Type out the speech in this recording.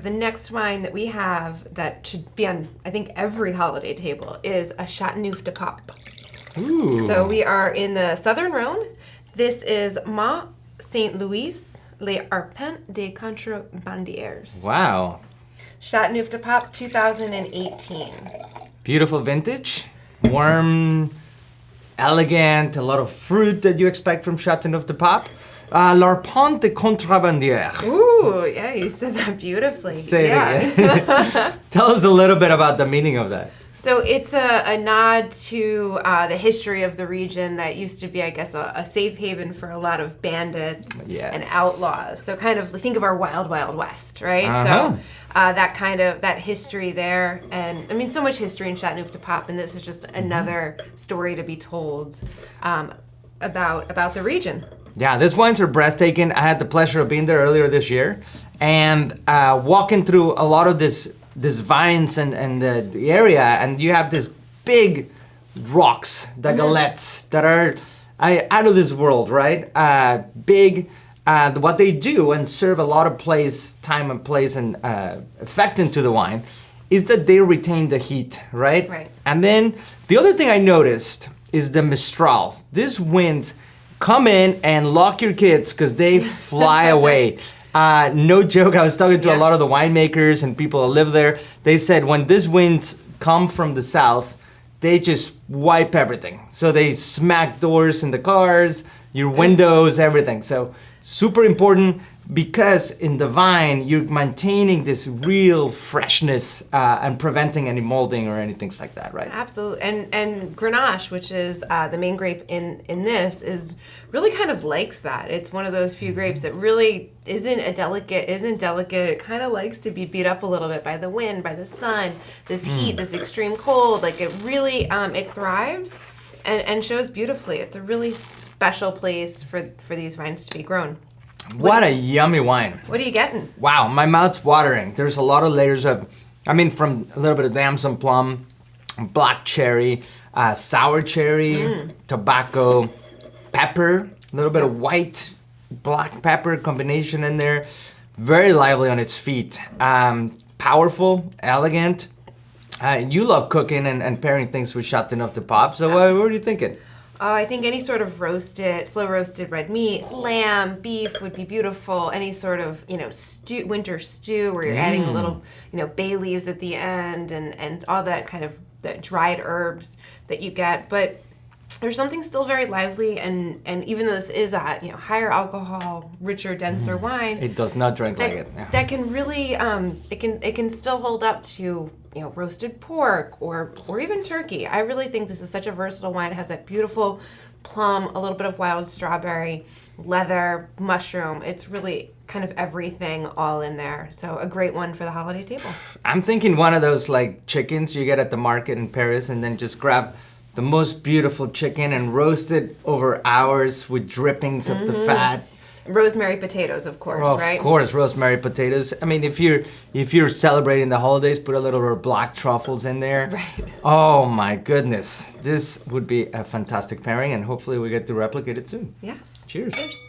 The next wine that we have that should be on, I think, every holiday table is a Chateauneuf-du-Pape. Ooh. So we are in the Southern Rhone. This is Mont Saint Louis, les Arpents de Contrebandiers. Wow. Chateauneuf-du-Pape 2018. Beautiful vintage, warm, elegant, a lot of fruit that you expect from Chateauneuf-du-Pape. L'Arpents de Contrebandiers. Ooh, yeah, you said that beautifully. Say it again. Tell us a little bit about the meaning of that. So it's a nod to the history of the region that used to be, I guess, a safe haven for a lot of bandits and outlaws. So kind of think of our wild, wild west, right? Uh-huh. So that history there. And I mean, so much history in Chateauneuf-du-Pape, and this is just another story to be told about the region. Yeah, these wines are breathtaking. I had the pleasure of being there earlier this year and walking through a lot of these vines and the area, and you have these big rocks, the galettes, that are out of this world, right? Big. What they do and serve a lot of time and place and effect into the wine is that they retain the heat, right? Right. And then the other thing I noticed is the Mistral. These winds come in and lock your kids because they fly away. No joke, I was talking to a lot of the winemakers and people that live there. They said when these winds come from the south, they just wipe everything. So they smack doors in the cars, your windows, everything. So super important because in the vine, you're maintaining this real freshness and preventing any molding or anything like that, right? Absolutely. And Grenache, which is the main grape in this, is really kind of likes that. It's one of those few grapes that really isn't delicate. It kind of likes to be beat up a little bit by the wind, by the sun, this heat, this extreme cold. Like it really, it thrives and shows beautifully. It's a really special place for these vines to be grown. What a yummy wine. What are you getting? Wow, my mouth's watering. There's a lot of layers of, from a little bit of damson plum, black cherry, sour cherry, tobacco, pepper, a little bit of white, black pepper combination in there. Very lively on its feet. Powerful, elegant. You love cooking and pairing things with Chateauneuf-du-Pape, so what are you thinking? I think any sort of slow roasted red meat, lamb, beef would be beautiful. Any sort of, winter stew where you're adding a little, bay leaves at the end and all that kind of the dried herbs that you get. But there's something still very lively, and even though this is a higher alcohol, richer, denser wine, it does not drink like it. Yeah. That can really it can still hold up to roasted pork or even turkey. I really think this is such a versatile wine. It has that beautiful plum, a little bit of wild strawberry, leather, mushroom. It's really kind of everything all in there. So a great one for the holiday table. I'm thinking one of those like chickens you get at the market in Paris, and then just grab the most beautiful chicken and roast it over hours with drippings of the fat. Rosemary potatoes, of course, right? Of course, rosemary potatoes. I mean, if you're celebrating the holidays, put a little bit of black truffles in there. Right. Oh my goodness. This would be a fantastic pairing, and hopefully we get to replicate it soon. Yes. Cheers. Cheers.